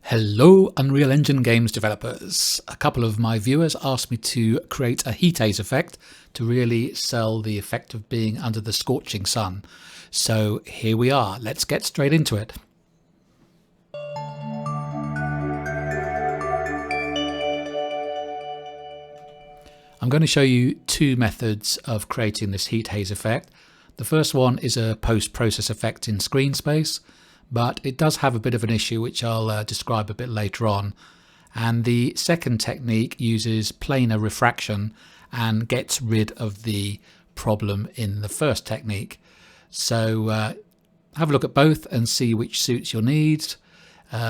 Hello Unreal Engine games developers. A couple of my viewers asked me to create a heat haze effect to really sell the effect of being under the scorching sun. So here we are, let's get straight into it. I'm going to show you two methods of creating this heat haze effect. The first one is a post-process effect in screen space, but it does have a bit of an issue which I'll describe a bit later on. And the second technique uses planar refraction and gets rid of the problem in the first technique. So have a look at both and see which suits your needs.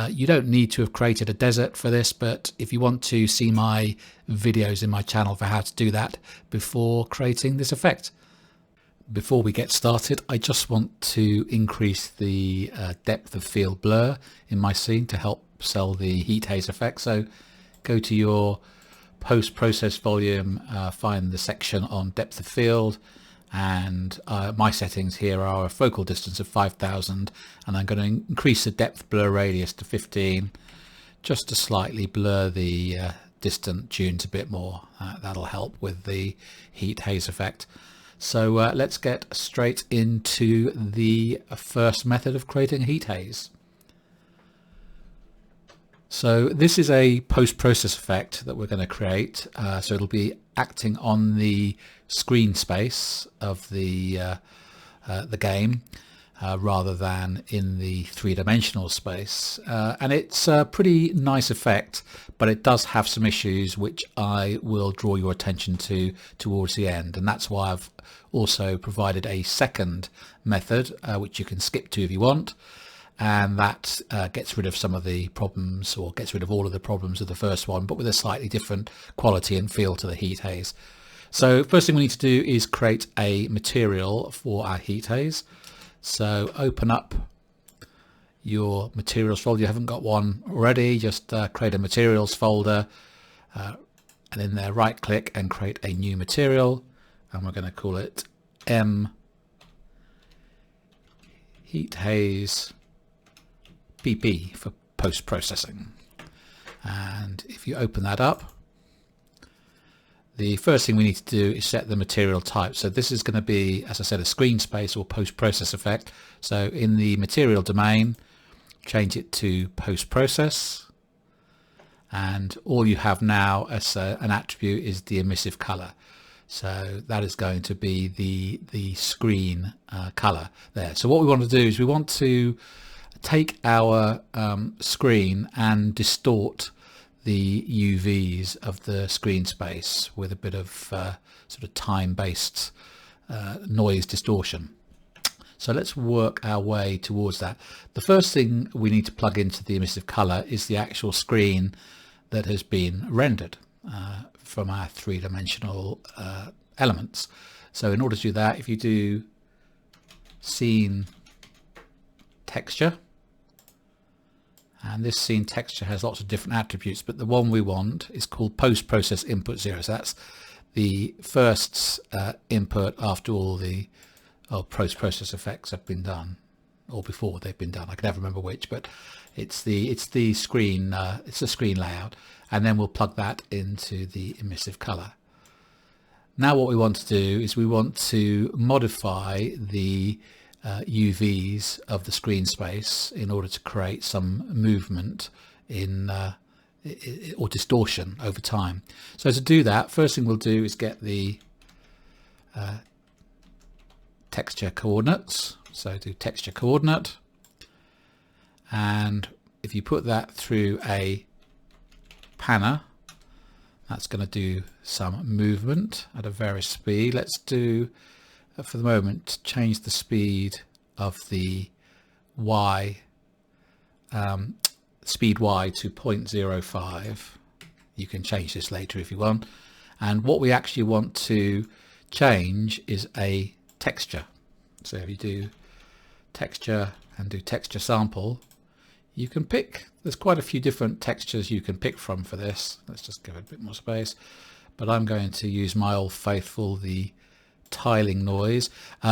You don't need to have created a desert for this, but if you want to see my videos in my channel for how to do that before creating this effect. Before we get started, I just want to increase the depth of field blur in my scene to help sell the heat haze effect. So go to your post-process volume, find the section on depth of field, and my settings here are a focal distance of 5000, and I'm going to increase the depth blur radius to 15 just to slightly blur the distant dunes a bit more. That'll help with the heat haze effect. So let's get straight into the first method of creating a heat haze. So this is a post-process effect that we're going to create. So it'll be acting on the screen space of the game rather than in the three-dimensional space. And it's a pretty nice effect, but it does have some issues which I will draw your attention to towards the end. And that's why I've also provided a second method, which you can skip to if you want. And that gets rid of some of the problems, or gets rid of all of the problems of the first one, but with a slightly different quality and feel to the heat haze. So first thing we need to do is create a material for our heat haze. So open up your materials folder. You haven't got one already, just create a materials folder, and in there right click and create a new material, and we're going to call it M Heat Haze PP for post-processing. And if you open that up, the first thing we need to do is set the material type. So this is going to be, as I said, a screen space or post-process effect. So in the material domain, change it to post-process, and all you have now as an attribute is the emissive color. So that is going to be the screen color there. So what we want to do is we want to take our screen and distort the UVs of the screen space with a bit of sort of time-based noise distortion. So let's work our way towards that. The first thing we need to plug into the emissive color is the actual screen that has been rendered from our three-dimensional elements. So in order to do that, if you do scene texture, and this scene texture has lots of different attributes, but the one we want is called post-process input 0. So that's the first input after all the post-process effects have been done, or before they've been done. I can never remember which, but it's the screen it's the screen layout, and then we'll plug that into the emissive color. Now what we want to do is we want to modify the UVs of the screen space in order to create some movement in or distortion over time. So to do that, first thing we'll do is get the texture coordinates. So do texture coordinate, and if you put that through a panner, that's going to do some movement at a various speed. Let's do, for the moment, change the speed of the Y, speed Y to 0.05. You can change this later if you want. And what we actually want to change is a texture. So if you do texture and do texture sample, you can pick, there's quite a few different textures you can pick from for this. Let's just give it a bit more space. But I'm going to use my old faithful, the tiling noise.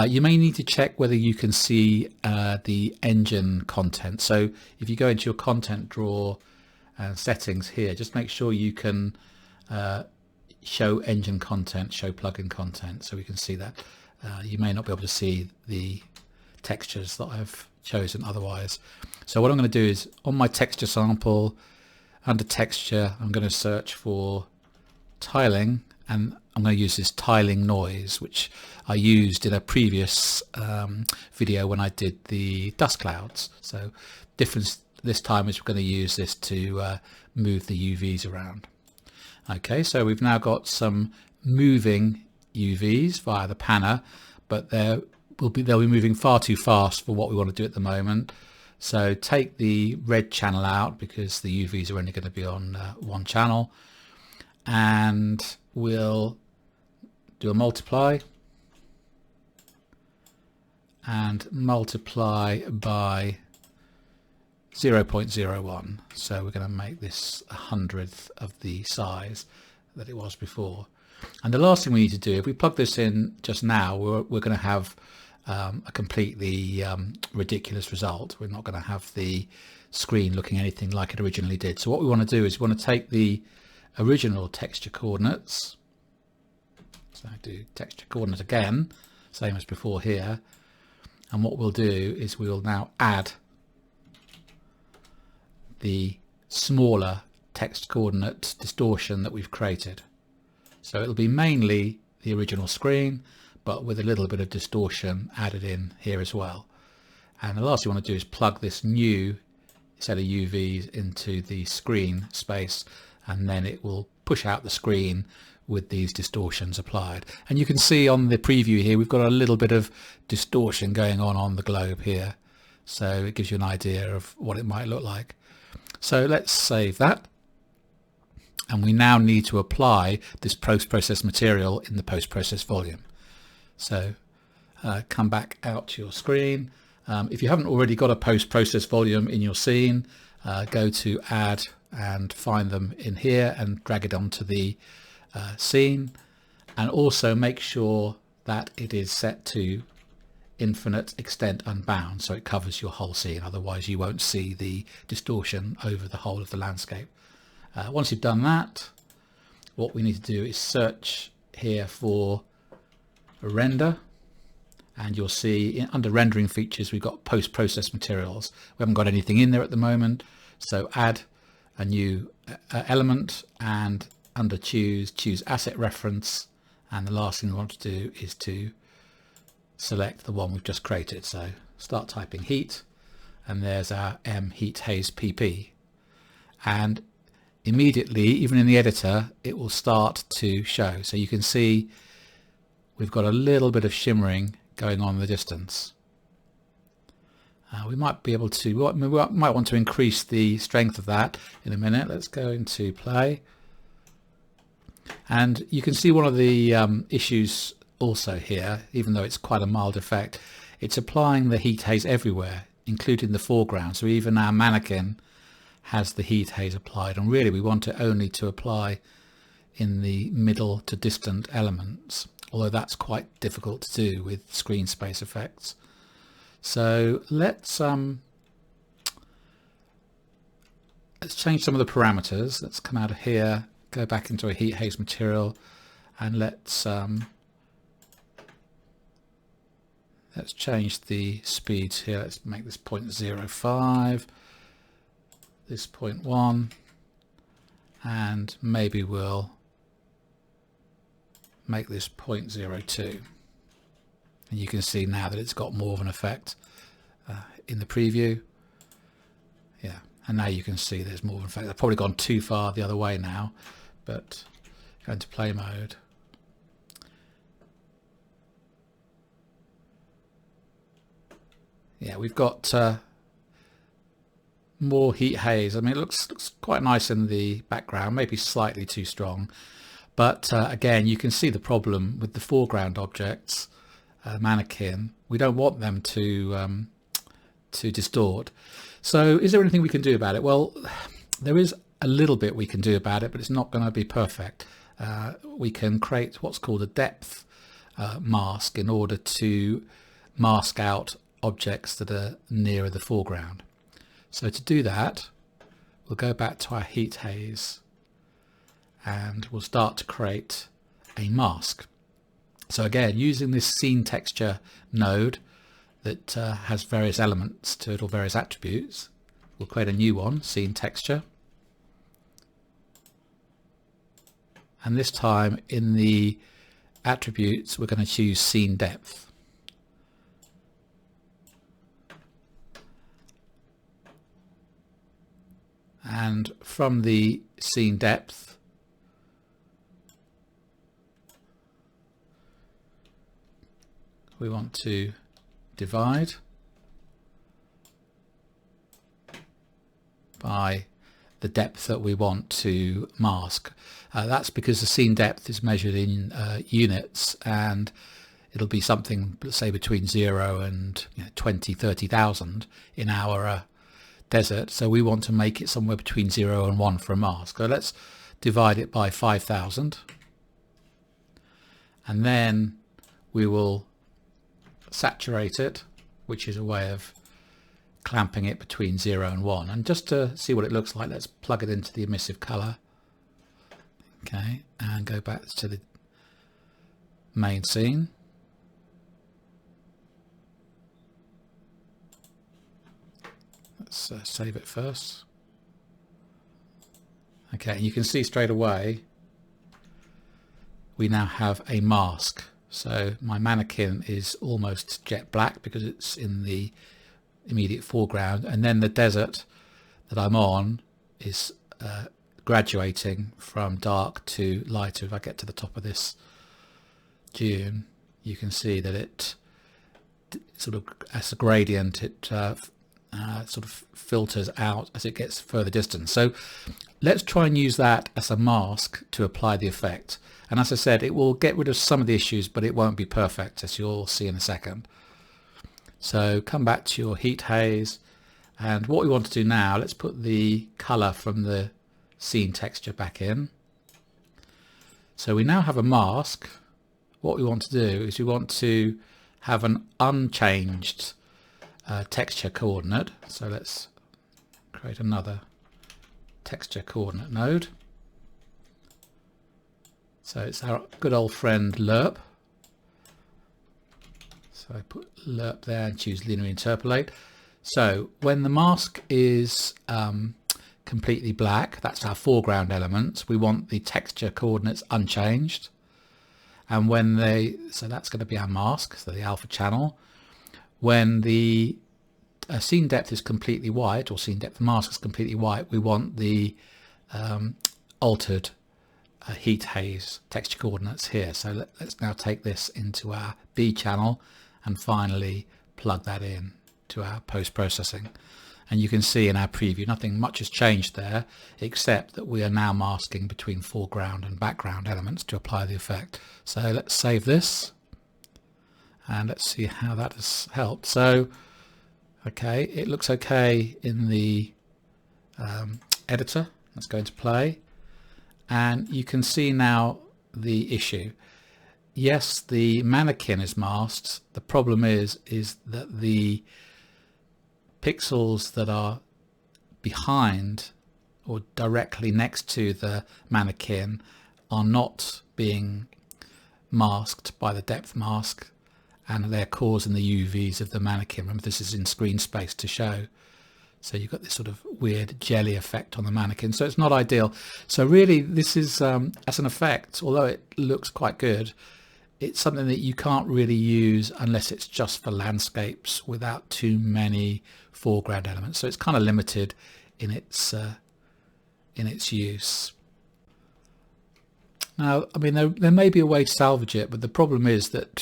You may need to check whether you can see the engine content. So if you go into your content drawer and settings here, just make sure you can show engine content, show plugin content, so we can see that. You may not be able to see the textures that I've chosen otherwise. So what I'm going to do is on my texture sample, under texture, I'm going to search for tiling, and I'm going to use this tiling noise, which I used in a previous video when I did the dust clouds. So difference this time is we're going to use this to move the UVs around. Okay, so we've now got some moving UVs via the panner, but they'll be moving far too fast for what we want to do at the moment. So take the red channel out because the UVs are only going to be on one channel, and we'll do a multiply and multiply by 0.01. So we're going to make this 100th of the size that it was before. And the last thing we need to do, if we plug this in just now, we're going to have a completely ridiculous result. We're not going to have the screen looking anything like it originally did. So what we want to do is we want to take the original texture coordinates. So I do texture coordinate again, same as before here. And what we'll do is we'll now add the smaller text coordinate distortion that we've created. So it'll be mainly the original screen, but with a little bit of distortion added in here as well. And the last thing you want to do is plug this new set of UVs into the screen space, and then it will push out the screen with these distortions applied. And you can see on the preview here we've got a little bit of distortion going on the globe here, so it gives you an idea of what it might look like. So let's save that, and we now need to apply this post-process material in the post-process volume. So come back out to your screen. If you haven't already got a post-process volume in your scene, go to add and find them in here and drag it onto the scene, and also make sure that it is set to infinite extent unbound, so it covers your whole scene. Otherwise you won't see the distortion over the whole of the landscape. Once you've done that, what we need to do is search here for a render, and you'll see under rendering features we've got post-process materials. We haven't got anything in there at the moment, so add a new element, and under choose asset reference, and the last thing we want to do is to select the one we've just created. So start typing heat, and there's our M heat haze PP, and immediately, even in the editor, it will start to show. So you can see we've got a little bit of shimmering going on in the distance. We might be able to, we might want to increase the strength of that in a minute. Let's go into play. And you can see one of the issues also here, even though it's quite a mild effect, it's applying the heat haze everywhere, including the foreground. So even our mannequin has the heat haze applied, and really we want it only to apply in the middle to distant elements, although that's quite difficult to do with screen space effects. So let's change some of the parameters. Let's come out of here, go back into a heat haze material, and let's change the speeds here. Let's make this 0.05, this 0.1, and maybe we'll make this 0.02. And you can see now that it's got more of an effect in the preview. Yeah, and now you can see there's more of an effect. I've probably gone too far the other way now, but go into play mode. Yeah, we've got more heat haze. I mean, it looks quite nice in the background, maybe slightly too strong. But again, you can see the problem with the foreground objects, mannequin. We don't want them to distort. So is there anything we can do about it? Well, there is a little bit we can do about it, but it's not going to be perfect. We can create what's called a depth mask in order to mask out objects that are nearer the foreground. So to do that, we'll go back to our heat haze and we'll start to create a mask. So again, using this scene texture node that has various elements to it, or various attributes, we'll create a new one, scene texture. And this time in the attributes, we're going to choose scene depth. And from the scene depth, we want to divide by the depth that we want to mask. That's because the scene depth is measured in units, and it'll be something, let's say, between 0 and 20, 30,000 in our desert. So we want to make it somewhere between 0 and 1 for a mask. So let's divide it by 5,000, and then we will saturate it, which is a way of clamping it between 0 and 1. And just to see what it looks like, let's plug it into the emissive color. Okay, and go back to the main scene. Let's save it first. Okay, you can see straight away we now have a mask. So my mannequin is almost jet black because it's in the immediate foreground, and then the desert that I'm on is graduating from dark to lighter. If I get to the top of this dune, you can see that it sort of, as a gradient, it sort of filters out as it gets further distance. So let's try and use that as a mask to apply the effect. And as I said, it will get rid of some of the issues, but it won't be perfect, as you'll see in a second. So come back to your heat haze, and what we want to do now, let's put the color from the scene texture back in. So we now have a mask. What we want to do is we want to have an unchanged texture coordinate. So let's create another texture coordinate node. So it's our good old friend lerp. So I put lerp there and choose linear interpolate. So when the mask is completely black, that's our foreground elements, we want the texture coordinates unchanged. And when so that's going to be our mask, so the alpha channel. When the scene depth is completely white, or scene depth mask is completely white, we want the altered heat haze texture coordinates here. So let's now take this into our B channel and finally plug that in to our post-processing. And you can see in our preview nothing much has changed there, except that we are now masking between foreground and background elements to apply the effect. So let's save this and let's see how that has helped. So okay, it looks okay in the editor. Let's go into play, and you can see now the issue. Yes, the mannequin is masked. The problem is that the pixels that are behind or directly next to the mannequin are not being masked by the depth mask, and they're causing the UVs of the mannequin. Remember, this is in screen space to show. So you've got this sort of weird jelly effect on the mannequin. So it's not ideal. So really this is, as an effect, although it looks quite good, it's something that you can't really use unless it's just for landscapes without too many foreground elements. So it's kind of limited in its use. Now, I mean, there may be a way to salvage it, but the problem is that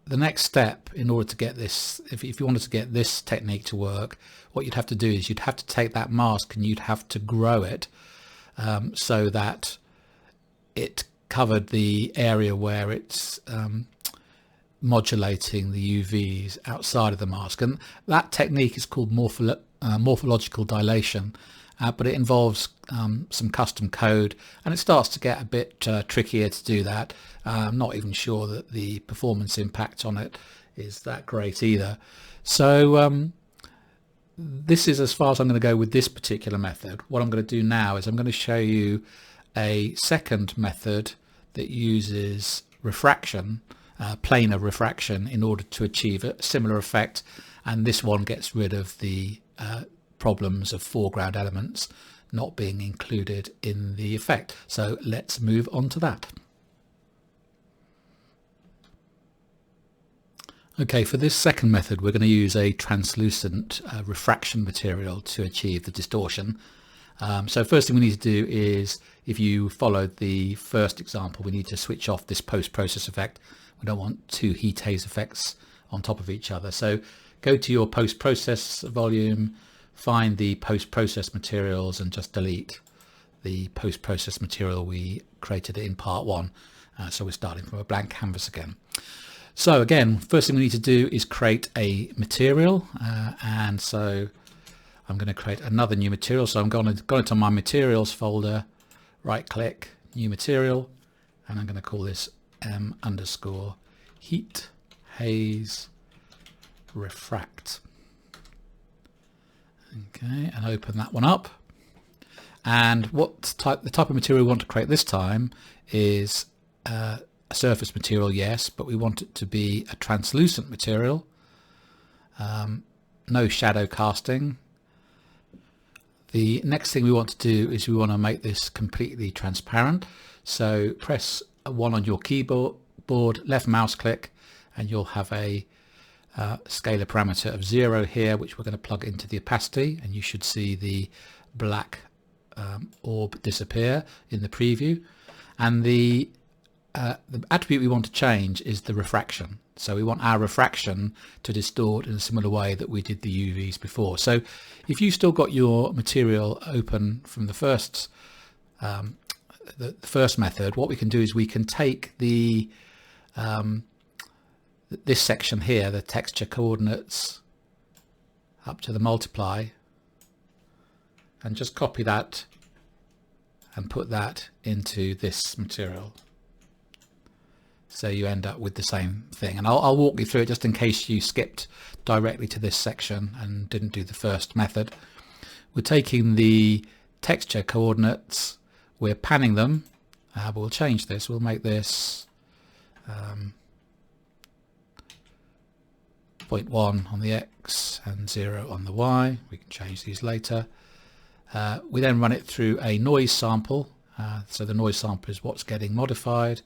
the next step, in order to get this, if you wanted to get this technique to work, what you'd have to do is you'd have to take that mask and you'd have to grow it so that it covered the area where it's modulating the UVs outside of the mask. And that technique is called morphological dilation, but it involves some custom code, and it starts to get a bit trickier to do that. I'm not even sure that the performance impact on it is that great either. So this is as far as I'm going to go with this particular method. What I'm going to do now is I'm going to show you a second method that uses refraction, planar refraction, in order to achieve a similar effect, and this one gets rid of the problems of foreground elements not being included in the effect. So let's move on to that. Okay, for this second method we're going to use a translucent refraction material to achieve the distortion. So first thing we need to do is, if you followed the first example, we need to switch off this post-process effect. We don't want two heat haze effects on top of each other. So go to your post-process volume, find the post-process materials, and just delete the post-process material we created in part one. So we're starting from a blank canvas again. So again, first thing we need to do is create a material, and so I'm going to create another new material. So I'm going into my materials folder, right click, new material, and I'm going to call this m_heat haze refract. Okay, and open that one up. And the type of material we want to create this time is a surface material, yes, but we want it to be a translucent material, no shadow casting. The next thing we want to do is we want to make this completely transparent. So press 1 on your keyboard, left mouse click, and you'll have a scalar parameter of 0 here, which we're going to plug into the opacity, and you should see the black orb disappear in the preview. And the attribute we want to change is the refraction. So we want our refraction to distort in a similar way that we did the UVs before. So if you've still got your material open from the first method, what we can do is we can take the this section here, the texture coordinates up to the multiply, and just copy that and put that into this material. So you end up with the same thing, and I'll walk you through it just in case you skipped directly to this section and didn't do the first method. We're taking the texture coordinates, we're panning them, but we'll change this. We'll make this 0.1 on the X and 0 on the Y. We can change these later. We then run it through a noise sample. So the noise sample is what's getting modified.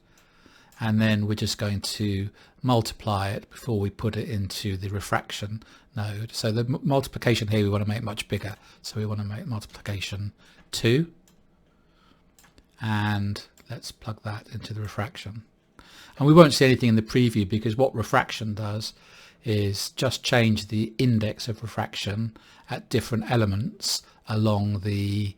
And then we're just going to multiply it before we put it into the refraction node. So the multiplication here we want to make much bigger. So we want to make multiplication 2. And let's plug that into the refraction. And we won't see anything in the preview, because what refraction does is just change the index of refraction at different elements along the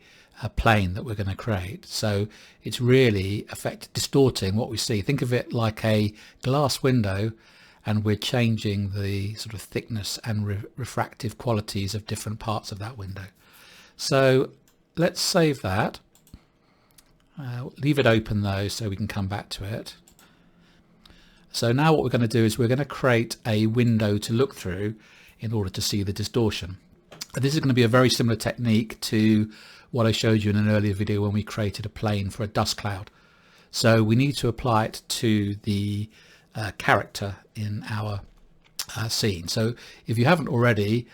plane that we're going to create. So it's really distorting what we see. Think of it like a glass window, and we're changing the sort of thickness and refractive qualities of different parts of that window. So let's save that. Leave it open though, so we can come back to it. So now what we're going to do is we're going to create a window to look through in order to see the distortion. This is going to be a very similar technique to what I showed you in an earlier video when we created a plane for a dust cloud. So we need to apply it to the character in our scene. So if you haven't already,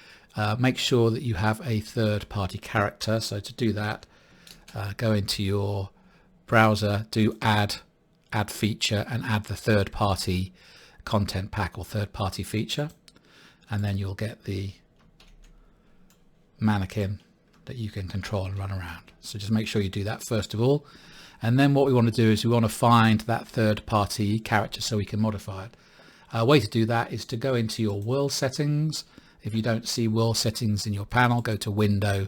make sure that you have a third-party character. So to do that, go into your browser, do add feature, and add the third-party content pack or third-party feature, and then you'll get the mannequin that you can control and run around. So just make sure you do that first of all, and then what we want to do is we want to find that third-party character so we can modify it. A way to do that is to go into your world settings. If you don't see world settings in your panel, go to window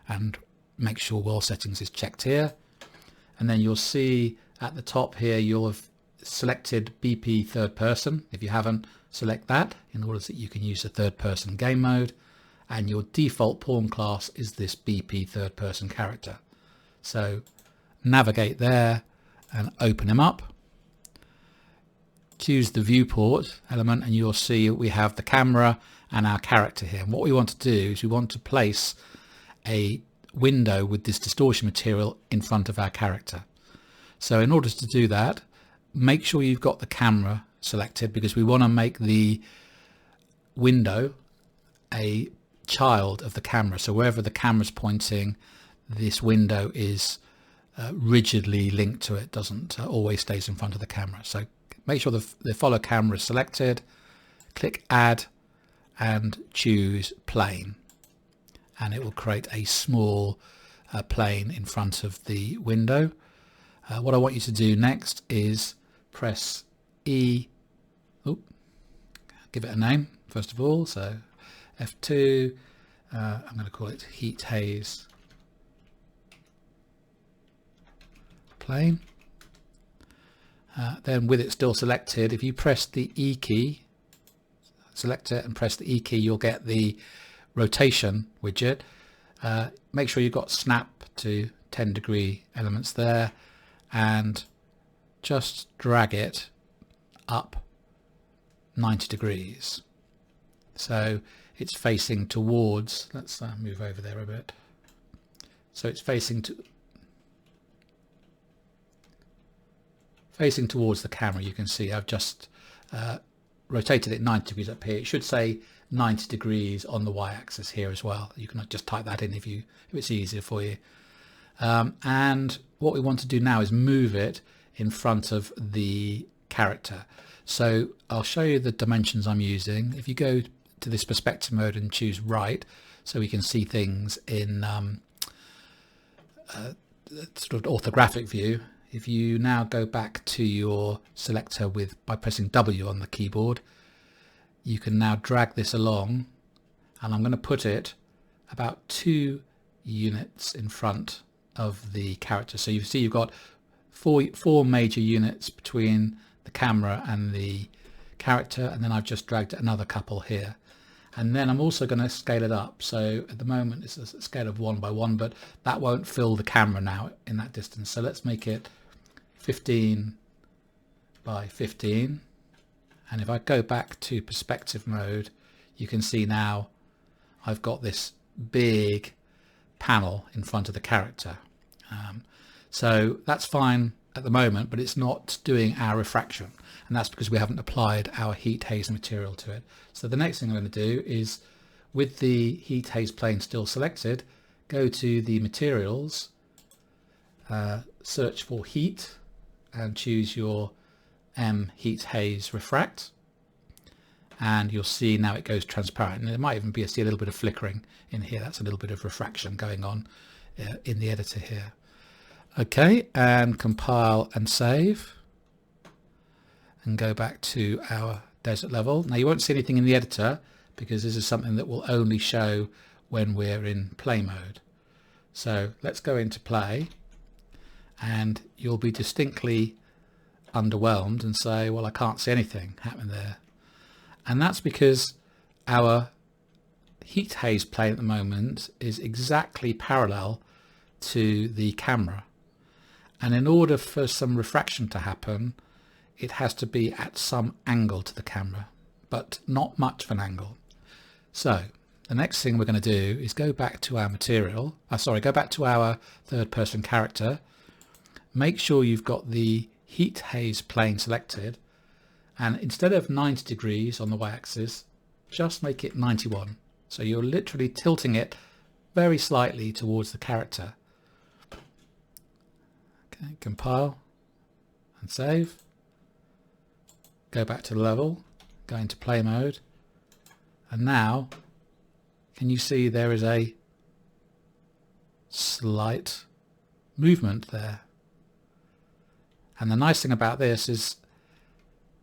and make sure world settings is checked here, and then you'll see at the top here you'll have selected BP third person. If you haven't, select that in order that you can use the third person game mode, and your default pawn class is this BP third person character. So navigate there and open him up. Choose the viewport element and you'll see we have the camera and our character here. And what we want to do is we want to place a window with this distortion material in front of our character. So in order to do that, make sure you've got the camera selected, because we want to make the window a child of the camera. So wherever the camera's pointing, this window is rigidly linked to it, doesn't always stays in front of the camera. So make sure the follow camera is selected, click add and choose plane, and it will create a small plane in front of the window. What I want you to do next is press E, give it a name first of all, so F2, I'm going to call it Heat Haze plane. Then with it still selected, if you press the E key, select it and press the E key, you'll get the rotation widget. Make sure you've got snap to 10-degree elements there and just drag it up 90 degrees. So it's facing towards, let's move over there a bit. So it's facing towards the camera. You can see I've just rotated it 90 degrees up here. It should say 90 degrees on the y-axis here as well. You can just type that in if it's easier for you. And what we want to do now is move it in front of the character. So I'll show you the dimensions I'm using. If you go to this perspective mode and choose right, so we can see things in sort of orthographic view. If you now go back to your selector by pressing W on the keyboard, you can now drag this along, and I'm going to put it about 2 units in front of the character. So you see you've got four major units between the camera and the character, and then I've just dragged another couple here. And then I'm also going to scale it up. So at the moment it's a scale of 1 by 1, but that won't fill the camera now in that distance. So let's make it 15 by 15. And if I go back to perspective mode, you can see now I've got this big panel in front of the character. So that's fine at the moment, but it's not doing our refraction, and that's because we haven't applied our heat haze material to it. So the next thing I'm going to do is, with the heat haze plane still selected, go to the materials, search for heat and choose your heat haze refract, and you'll see now it goes transparent, and there might even be a little bit of flickering in here. That's a little bit of refraction going on in the editor here. Okay, and compile and save and go back to our desert level. Now you won't see anything in the editor because this is something that will only show when we're in play mode. So let's go into play, and you'll be distinctly underwhelmed and say, well, I can't see anything happening there. And that's because our heat haze plane at the moment is exactly parallel to the camera. And in order for some refraction to happen, it has to be at some angle to the camera, but not much of an angle. So the next thing we're going to do is go back to our material, go back to our third person character. Make sure you've got the heat haze plane selected, and instead of 90 degrees on the y-axis, just make it 91. So you're literally tilting it very slightly towards the character. Okay, compile and save. Go back to the level, go into play mode, and now can you see there is a slight movement there? And the nice thing about this is,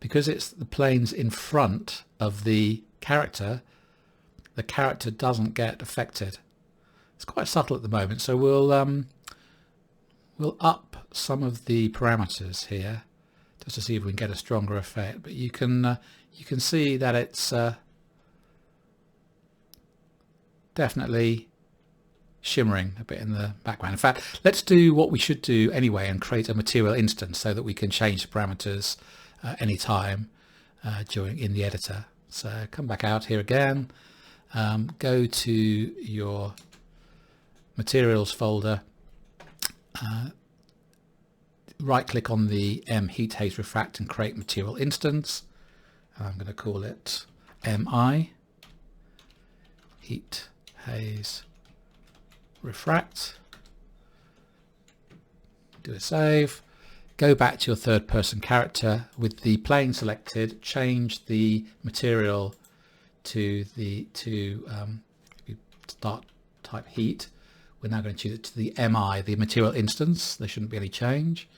because it's the planes in front of the character doesn't get affected. It's quite subtle at the moment, so we'll up some of the parameters here just to see if we can get a stronger effect. But you can see that it's definitely shimmering a bit in the background. In fact, let's do what we should do anyway and create a material instance so that we can change the parameters anytime in the editor. So come back out here again, go to your materials folder, right click on the Heat, Haze, Refract and create material instance. I'm going to call it MI, Heat, Haze, Refract. Do a save. Go back to your third person character with the plane selected, change the material to start type heat. We're now going to choose it to the MI, the material instance. There shouldn't be any change.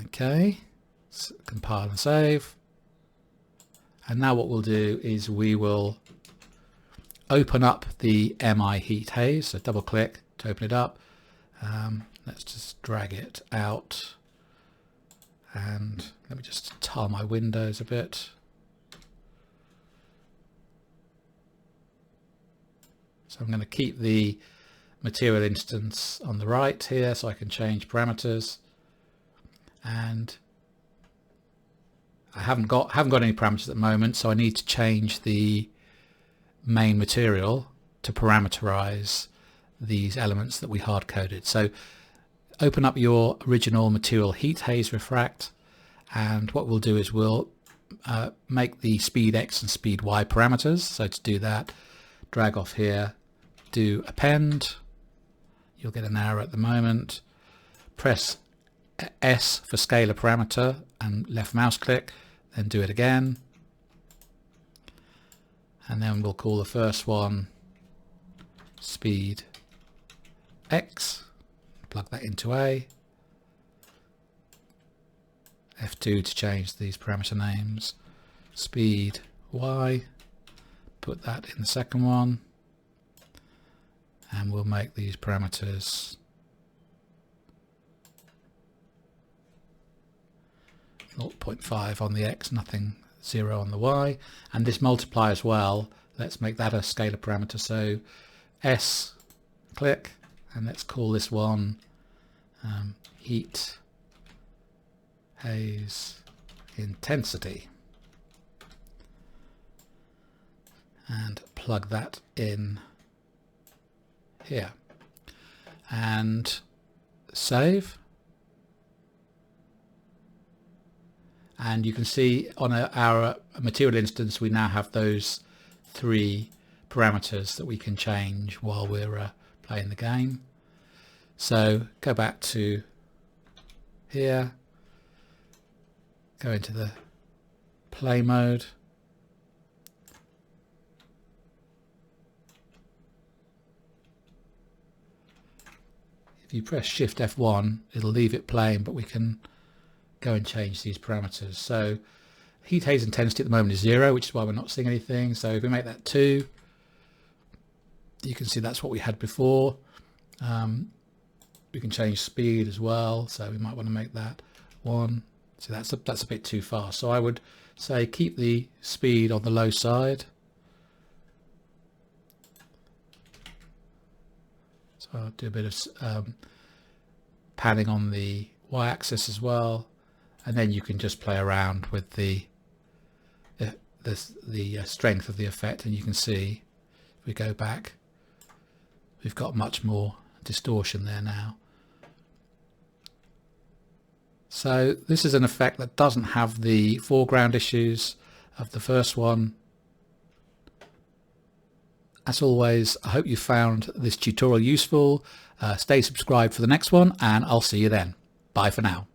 Okay, so compile and save. And now what we'll do is we will open up the MI Heat Haze. So double click to open it up. Let's just drag it out, and let me just tile my windows a bit. So I'm going to keep the material instance on the right here so I can change parameters, and I haven't got any parameters at the moment, so I need to change the main material to parameterize these elements that we hard coded. So open up your original material Heat, Haze, Refract, and what we'll do is we'll make the speed X and speed Y parameters. So to do that, drag off here, do append. You'll get an error at the moment. Press S for scalar parameter and left mouse click, then do it again. And then we'll call the first one speed X, plug that into A, F2 to change these parameter names, speed Y, put that in the second one, and we'll make these parameters 0.5 on the X, nothing, 0 on the Y, and this multiply as well, let's make that a scalar parameter. So S, click, and let's call this one Heat, Haze, Intensity, and plug that in here and save. And you can see on our material instance we now have those three parameters that we can change while we're playing the game. So go back to here, go into the play mode, if you press Shift F1 it'll leave it playing, but we can go and change these parameters. So Heat, Haze, Intensity at the moment is 0, which is why we're not seeing anything. So if we make that 2, you can see that's what we had before. We can change speed as well, so we might want to make that 1. So that's a bit too fast. So I would say keep the speed on the low side. So I'll do a bit of panning on the y-axis as well, and then you can just play around with the strength of the effect, and you can see if we go back we've got much more distortion there now. So this is an effect that doesn't have the foreground issues of the first one. As always, I hope you found this tutorial useful. Stay subscribed for the next one, and I'll see you then. Bye for now.